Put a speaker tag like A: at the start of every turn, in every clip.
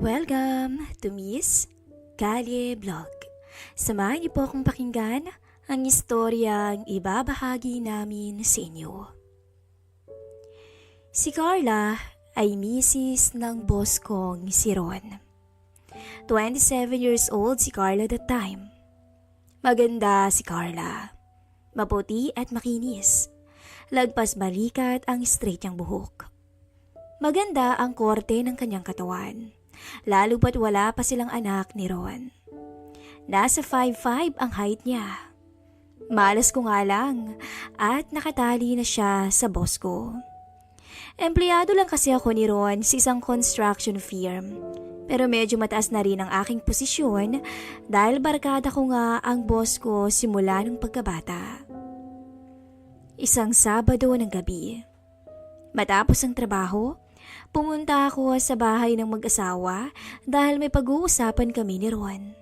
A: Welcome to Miss Kalye Vlog. Samahan niyo po akong pakinggan ang istoryang ibabahagi namin sa inyo. Si Carla ay misis ng boss kong si Ron. 27 years old si Carla that time. Maganda si Carla. Maputi at makinis. Lagpas balikat ang straight niyang buhok. Maganda ang korte ng kanyang katawan. Lalo ba't wala pa silang anak ni Ron. Nasa 5'5" ang height niya. Malas ko nga lang at nakatali na siya sa boss ko. Empleyado lang kasi ako ni Ron sa isang construction firm. Pero medyo mataas na rin ang aking posisyon dahil barkada ko nga ang boss ko simula nung pagkabata. Isang Sabado ng gabi. Matapos ang trabaho, pumunta ako sa bahay ng mag-asawa dahil may pag-uusapan kami ni Ron.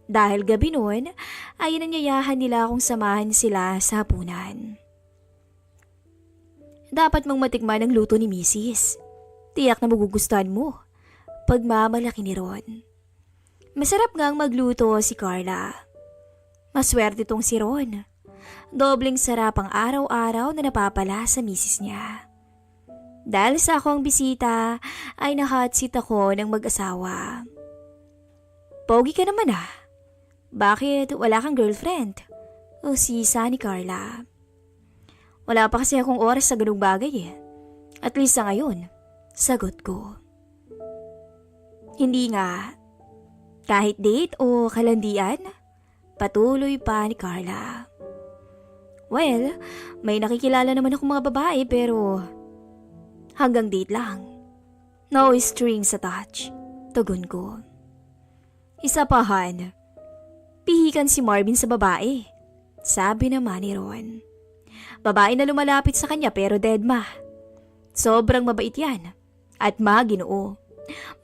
A: Dahil gabi noon, ay nanyayahan nila akong samahan sila sa hapunan. Dapat mong matikman ang luto ni Mrs. Tiyak na magugustuhan mo. Pagmamalaki ni Ron. Masarap ngang magluto si Carla. Maswerte tong si Ron. Dobling sarap ang araw-araw na napapala sa misis niya. Dahil sa ako ang bisita, ay na-hot seat ako ng mag-asawa. Pogi ka naman ah. Bakit wala kang girlfriend? O sisa ni Carla. Wala pa kasi akong oras sa ganung bagay eh. At least sa ngayon, sagot ko. Hindi nga. Kahit date o kalandian, patuloy pa ni Carla. Well, may nakikilala naman akong mga babae pero hanggang date lang. No strings attached, tugon ko. Isa pa Han, pihikan si Marvin sa babae, sabi naman ni Ron. Babae na lumalapit sa kanya pero deadma. Sobrang mabait yan at maginoo.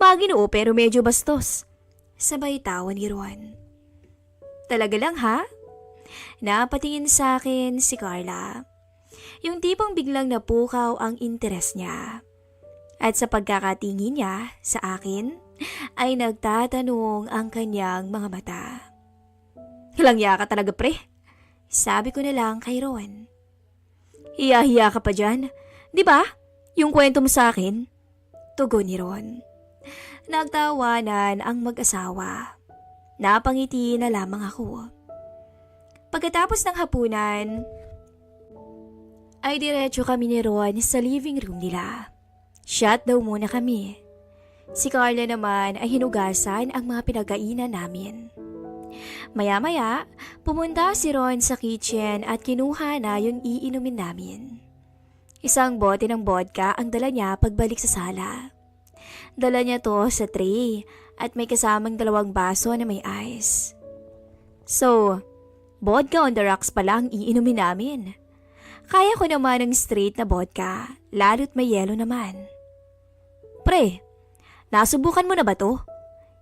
A: Maginoo pero medyo bastos, sabay tawa ni Ron. Talaga lang ha? Napatingin sa akin si Carla. Yung tipong biglang napukaw ang interes niya. At sa pagkakatingin niya sa akin, ay nagtatanong ang kanyang mga mata. Hilangya ka talaga pre, sabi ko na lang kay Ron. Hiya-hiya ka pa dyan, di ba? Yung kwento mo sa akin? Tugon ni Ron. Nagtawanan ang mag-asawa. Napangiti na lamang ako. Pagkatapos ng hapunan, ay diretso kami ni Ron sa living room nila. Shut daw muna kami. Si Carla naman ay hinugasan ang mga pinagkainan namin. Maya-maya, pumunta si Ron sa kitchen at kinuha na yung iinumin namin. Isang bote ng vodka ang dala niya pagbalik sa sala. Dala niya to sa tray at may kasamang 2 baso na may ice. So, vodka on the rocks pala ang iinumin namin. Kaya ko naman ng straight na vodka, lalo't may yelo naman. Pre, nasubukan mo na ba to?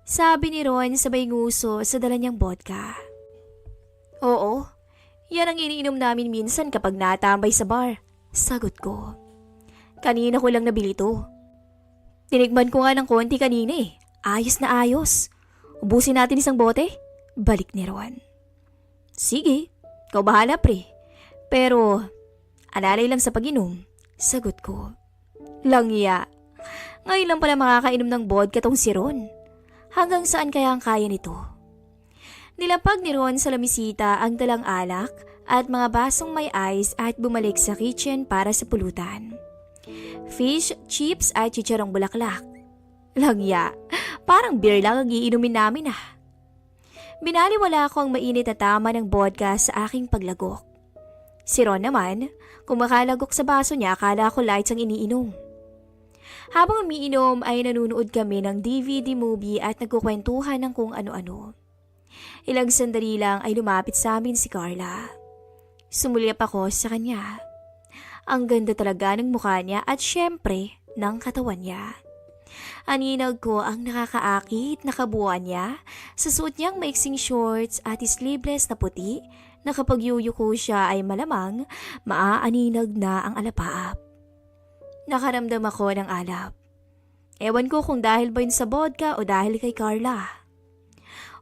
A: Sabi ni Ron sabay nguso sa dala niyang vodka. Oo, yan ang iniinom namin minsan kapag natambay sa bar. Sagot ko. Kanina ko lang nabili to. Tinikman ko nga ng konti kanina eh. Ayos na ayos. Ubusin natin isang bote? Balik ni Ron. Sige, ikaw bahala pre. Pero, alalay lang sa pag-inom. Sagot ko. Langya. Ngayon lang pala makakainom ng vodka tong si Ron. Hanggang saan kaya ang kaya nito? Nilapag ni Ron sa lamisita ang dalang alak at mga basong may ice at bumalik sa kitchen para sa pulutan. Fish, chips at chicharong bulaklak. Langya, parang beer lang ang iinumin namin ah. Binaliwala ko ang mainit na tama ng vodka sa aking paglagok. Si Ron naman, kung makalagok sa baso niya, akala ko lights ang iniinom. Habang umiinom ay nanunood kami ng DVD movie at nagkukwentuhan ng kung ano-ano. Ilang sandali lang ay lumapit sa amin si Carla. Sumulyap ako sa kanya. Ang ganda talaga ng mukha niya at syempre ng katawan niya. Aninag ko ang nakakaakit na kabuuan niya sa suot niyang maiksing shorts at sleeveless na puti na kapag yuyuko siya ay malamang maaaninag na ang alapaap. Nakaramdam ako ng alab. Ewan ko kung dahil ba yun sa vodka o dahil kay Carla.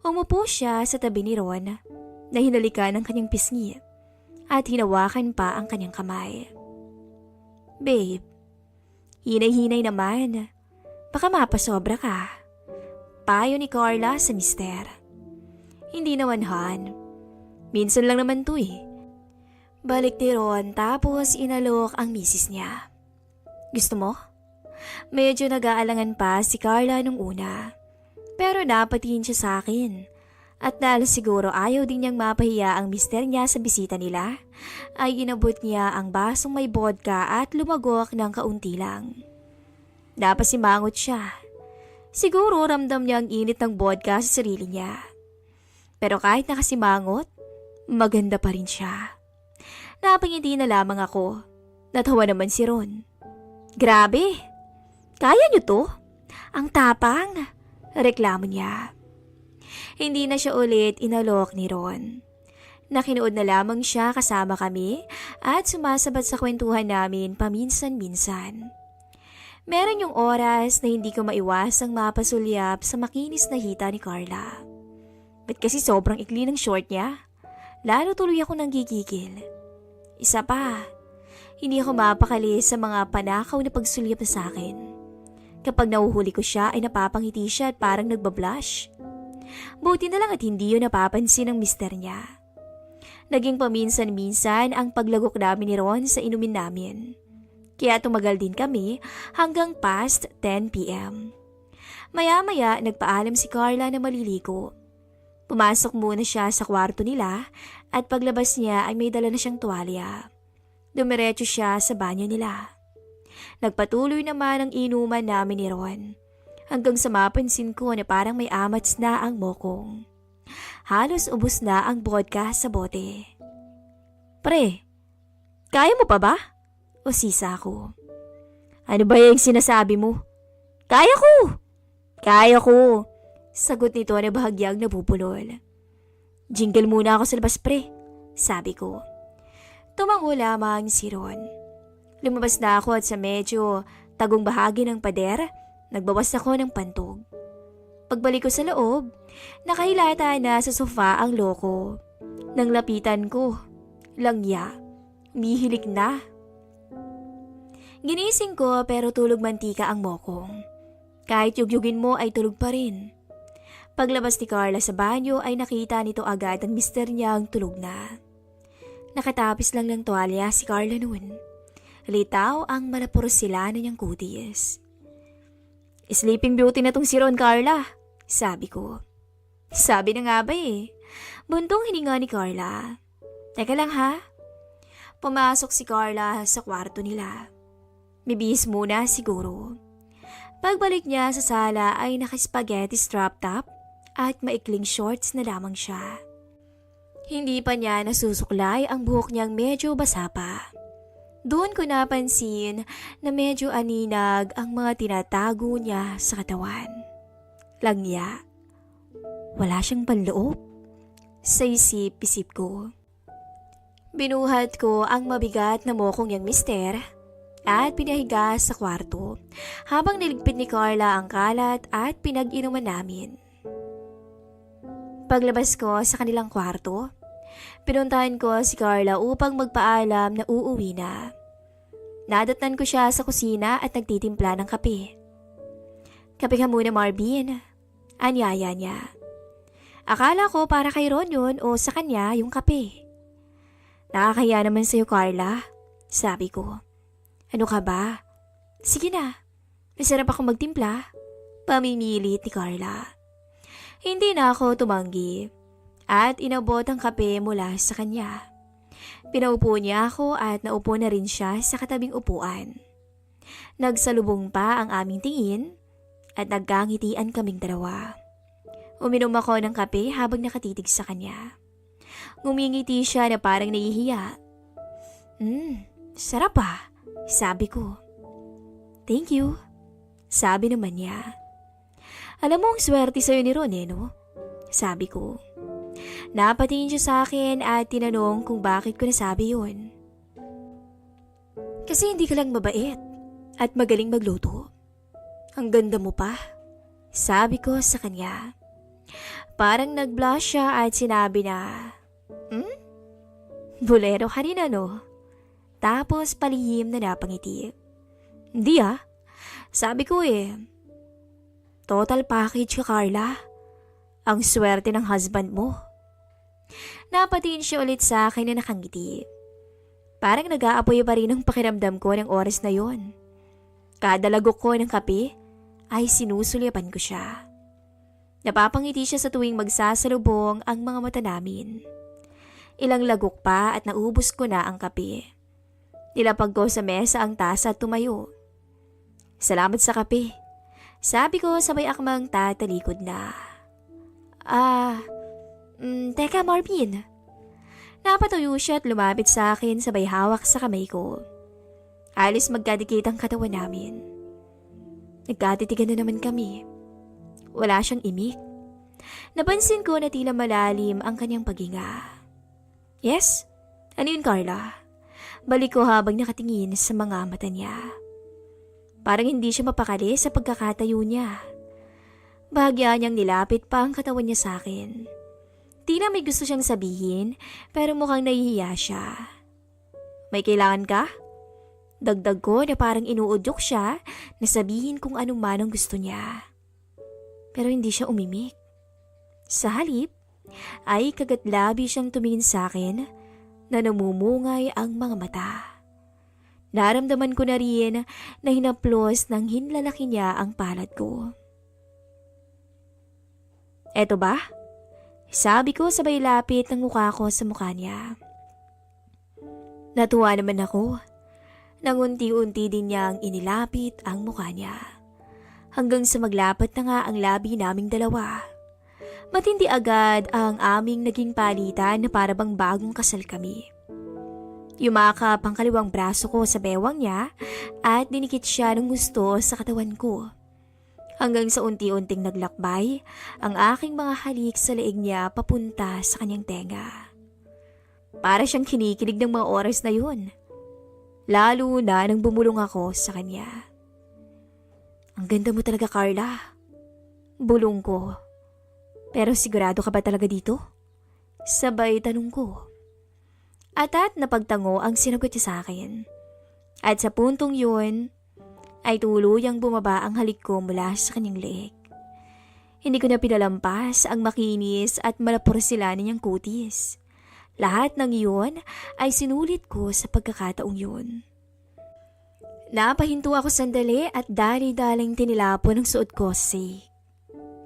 A: Umupo siya sa tabi ni Ron na hinalikan ng kanyang pisngi at hinawakan pa ang kanyang kamay. Babe, hinay-hinay naman. Baka mapasobra ka. Payo ni Carla sa mister. Hindi naman, Han. Minsan lang naman to eh. Balik ni Ron tapos inalok ang misis niya. Gusto mo? Medyo nag-aalangan pa si Carla nung una. Pero napatingin siya sa akin. At dahil siguro ayaw din niyang mapahiya ang mister niya sa bisita nila, ay inabot niya ang basong may vodka at lumagok ng kaunti lang. Napasimangot siya. Siguro ramdam niya ang init ng vodka sa sarili niya. Pero kahit nakasimangot, maganda pa rin siya. Napangiti na lamang ako. Natawa naman si Ron. Grabe! Kaya niyo to? Ang tapang! Reklamo niya. Hindi na siya ulit inalok ni Ron. Nakinood na lamang siya kasama kami at sumasabat sa kwentuhan namin paminsan-minsan. Meron yung oras na hindi ko maiwasang mapasulyap sa makinis na hita ni Carla. Ba't kasi sobrang ikli ng short niya? Lalo tuloy ako nang gigigil. Isa pa, hindi ako mapakali sa mga panakaw na pagsulyap na sa akin. Kapag nahuhuli ko siya ay napapangiti siya at parang nagbablush. Buti na lang at hindi yun napapansin ng mister niya. Naging paminsan-minsan ang paglagok namin ni Ron sa inumin namin. Kaya tumagal din kami hanggang past 10 p.m. Maya-maya nagpaalam si Carla na maliligo. Pumasok muna siya sa kwarto nila at paglabas niya ay may dala na siyang tuwalya. Dumiretso siya sa banyo nila. Nagpatuloy naman ang inuman namin ni Ron. Hanggang sa mapansin ko na parang may amats na ang mokong. Halos ubos na ang vodka sa bote. Pre, kaya mo pa ba? O sisa ko. Ano ba yung sinasabi mo? Kaya ko! Kaya ko! Sagot nito na bahagyang nabubulol. Jingle muna ako sa labas pre, sabi ko. Tumango lamang si Ron. Lumabas na ako at sa medyo tagong bahagi ng pader, nagbawas ako ng pantog. Pagbalik ko sa loob, nakahilata na sa sofa ang loko. Nang lapitan ko, langya, umihilik na. Ginising ko pero tulog mantika ang mokong. Kahit yugyugin mo ay tulog pa rin. Paglabas ni Carla sa banyo ay nakita nito agad ang mister niya ang tulog na. Nakatapis lang ng tuwalya si Carla noon. Litaw ang malaporosilanan niyang kutis. Sleeping beauty na tong si Ron, Carla, sabi ko. Sabi na nga ba eh. Buntong hininga ni Carla. Teka lang ha. Pumasok si Carla sa kwarto nila. Bibihis muna siguro. Pagbalik niya sa sala ay naka-spaghetti strap top at maikling shorts na lamang siya. Hindi pa niya nasusuklay ang buhok niyang medyo basa pa. Doon ko napansin na medyo aninag ang mga tinatago niya sa katawan. Langya. Wala siyang panloob. Sa isip-isip ko. Binuhat ko ang mabigat na mokong niyang mister at pinahiga sa kwarto habang niligpit ni Carla ang kalat at pinag-inuman namin. Paglabas ko sa kanilang kwarto, pinuntahan ko si Carla upang magpaalam na uuwi na. Nadatnan ko siya sa kusina at nagtitimpla ng kape. Kape ka muna, Marvin. Anyaya niya. Akala ko para kay Ron yun o sa kanya yung kape. Nakakaya naman sa'yo, Carla. Sabi ko. Ano ka ba? Sige na. Masarap ako magtimpla. Pamimilit ni Carla. Hindi na ako tumanggi at inabot ang kape mula sa kanya. Pinaupo niya ako at naupo na rin siya sa katabing upuan. Nagsalubong pa ang aming tingin at nagkangitian kaming dalawa. Uminom ako ng kape habang nakatitig sa kanya. Ngumingiti siya na parang nahihiya. Sarap ah, sabi ko. Thank you, sabi naman niya. Alam mo ang swerte sa'yo ni Ron eh, no? Sabi ko. Napatingin siya sa akin at tinanong kung bakit ko nasabi yun. Kasi hindi ka lang mabait at magaling magluto. Ang ganda mo pa, sabi ko sa kanya. Parang nag-blush siya at sinabi na, Bolero ka rin ano? Tapos palihim na napangiti. Hindi sabi ko total package ka Carla. Ang swerte ng husband mo. Napatingin siya ulit sa akin na nakangiti. Parang nag-aapoy pa rin ang pakiramdam ko ng oras na yon. Kada lagok ko ng kape ay sinusulyapan ko siya. Napapangiti siya sa tuwing magsasalubong ang mga mata namin. Ilang lagok pa at naubos ko na ang kape. Nilapag ko sa mesa ang tasa at tumayo. Salamat sa kape, sabi ko sabay akmang tatalikod na. Teka Marvin. Napatuyo siya at lumapit sa akin sabay hawak sa kamay ko. Alis magkadikit ang katawan namin. Nagkatitigan na naman kami. Wala siyang imik. Napansin ko na tila malalim ang kanyang paghinga. Yes? Ano yun Carla? Balik ko habang nakatingin sa mga mata niya. Parang hindi siya mapakali sa pagkakatayo niya. Bahagya niyang nilapit pa ang katawan niya sa akin. Tila may gusto siyang sabihin pero mukhang nahihiya siya. May kailangan ka? Dagdag ko na parang inuudyok siya na sabihin kung anong man ang gusto niya. Pero hindi siya umimik. Sa halip ay kagatlabi siyang tumingin sa akin na namumungay ang mga mata. Naramdaman ko na rin na hinaplos ng hinlalaki niya ang palad ko. Eto ba? Sabi ko sabay lapit ng mukha ko sa mukha niya. Natuwa naman ako. Nang unti-unti din niyang inilapit ang mukha niya. Hanggang sa maglapat na nga ang labi naming dalawa. Matindi agad ang aming naging palitan na para bang bagong kasal kami. Yumakap ang kaliwang braso ko sa bewang niya at dinikit siya ng gusto sa katawan ko. Hanggang sa unti-unting naglakbay ang aking mga halik sa leeg niya papunta sa kanyang tenga. Para siyang kinikilig ng mga oras na yun. Lalo na nang bumulong ako sa kanya. Ang ganda mo talaga Carla. Bulong ko. Pero sigurado ka ba talaga dito? Sabay tanong ko. At napagtango ang sinagot niya sa akin. At sa puntong yun, ay tuluyang bumaba ang halik ko mula sa kanyang leeg. Hindi ko na pinalampas ang makinis at malaporsilanin niyang kutis. Lahat ng iyon ay sinulit ko sa pagkakataong yun. Napahinto ako sandali at dali-daling tinilapon ang suot ko sa sahig.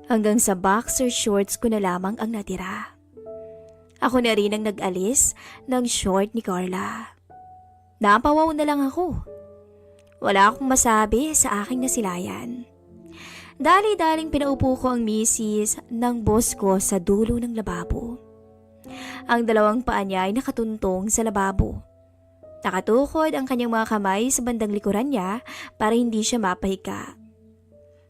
A: Hanggang sa boxer shorts ko na lamang ang natira. Ako na rin ang nag-alis ng short ni Carla. Napawaw na lang ako. Wala akong masabi sa aking nasilayan. Dali-daling pinaupo ko ang misis ng boss ko sa dulo ng lababo. Ang dalawang paa niya ay nakatuntong sa lababo. Nakatukod ang kanyang mga kamay sa bandang likuran niya para hindi siya mapahiga.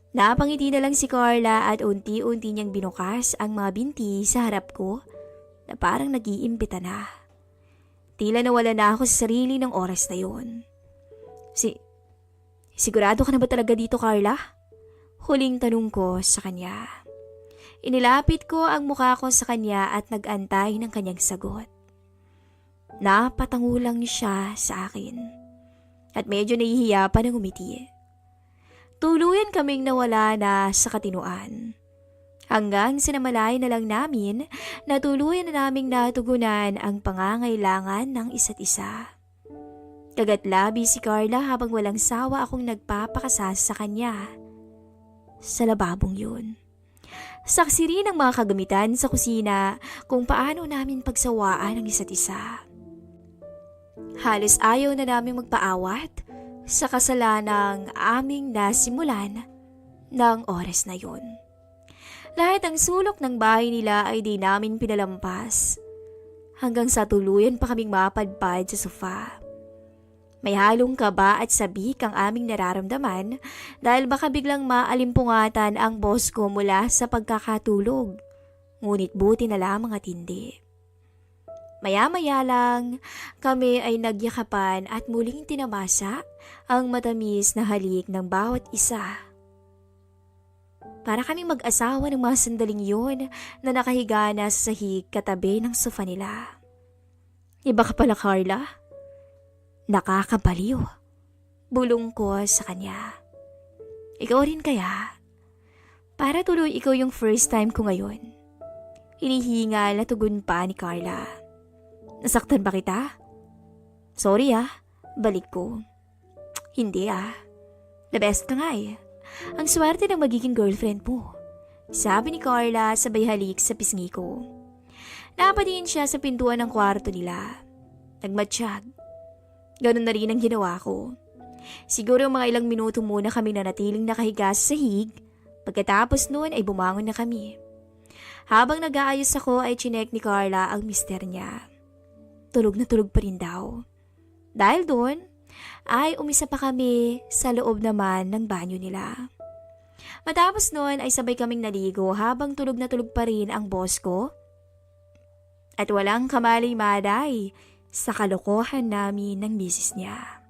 A: Napangiti na lang si Carla at unti-unti niyang binukas ang mga binti sa harap ko na parang nag-iimbita na. Tila nawala na ako sa sarili ng oras na yun. Sigurado ka na ba talaga dito, Carla? Huling tanong ko sa kanya. Inilapit ko ang mukha ko sa kanya at nag-antay ng kanyang sagot. Napatango lang siya sa akin at medyo nahihiya pa ng umiti. Tuluyan kaming nawala na sa katinuan. Hanggang sinamalay na lang namin na tuluyan na naming natugunan ang pangangailangan ng isa't isa. Kagatlabi si Carla habang walang sawa akong nagpapakasas sa kanya. Sa lababong yun. Saksi rin ang mga kagamitan sa kusina kung paano namin pagsawaan ang isa't isa. Halos ayaw na namin magpaawat sa kasalanang aming nasimulan ng oras na yun. Lahat ng sulok ng bahay nila ay di namin pinalampas hanggang sa tuluyan pa kaming mapadpad sa sofa. May halong kaba at sabik ang aming nararamdaman dahil baka biglang maalimpungatan ang boss ko mula sa pagkakatulog. Ngunit buti na lamang at hindi. Maya-maya lang, kami ay nagyakapan at muling tinamasa ang matamis na halik ng bawat isa Para kaming mag-asawa ng mga sandaling yun na nakahiga na sa sahig katabi ng sofa nila. Iba ka pala, Carla. Nakakabaliw. Bulong ko sa kanya. Ikaw rin kaya? Para tuloy ikaw yung first time ko ngayon. Hinihingal na tugon pa ni Carla. Nasaktan ba kita? Sorry balik ko. Hindi The best ka nga Ang swerte ng magiging girlfriend mo. Sabi ni Carla sabay halik sa pisngi ko. Napatingin siya sa pintuan ng kwarto nila. Nagmatsyag. Ganun na rin ang ginawa ko. Siguro mga ilang minuto muna kami nanatiling nakahiga sa sahig. Pagkatapos noon ay bumangon na kami. Habang nag-aayos ako ay chinek ni Carla ang mister niya. Tulog na tulog pa rin daw. Dahil doon, ay umisa pa kami sa loob naman ng banyo nila. Matapos noon ay sabay kaming naligo habang tulog na tulog pa rin ang boss ko. At walang kamalay-malay sa kalokohan namin ng misis niya.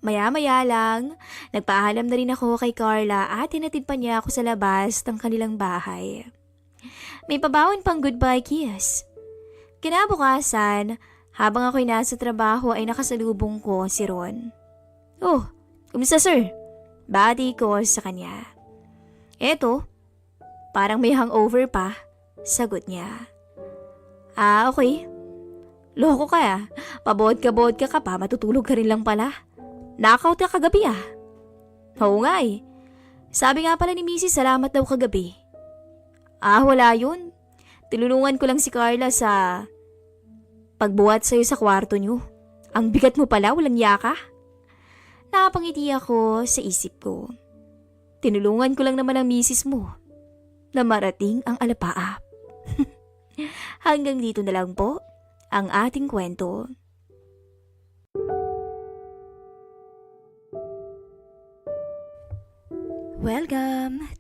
A: Maya-maya lang, nagpaalam na rin ako kay Carla at hinatid pa niya ako sa labas ng kanilang bahay. May pabawon pang goodbye kiss. Kinabukasan, habang ako'y nasa trabaho ay nakasalubong ko si Ron. Oh, kumusta sir? Bati ko sa kanya. Eto, parang may hangover pa, sagot niya. Okay. Loko ka Pabodka-bodka ka pa, matutulog ka rin lang pala. Knockout ka kagabi Oo nga Sabi nga pala ni Mrs. salamat daw kagabi. Wala yun. Tinulungan ko lang si Carla sa pagbuhat sa'yo sa kwarto niyo. Ang bigat mo pala, walang yaka. Nakapangiti ako sa isip ko. Tinulungan ko lang naman ang misis mo na marating ang alapaap. Hanggang dito na lang po ang ating kwento. Welcome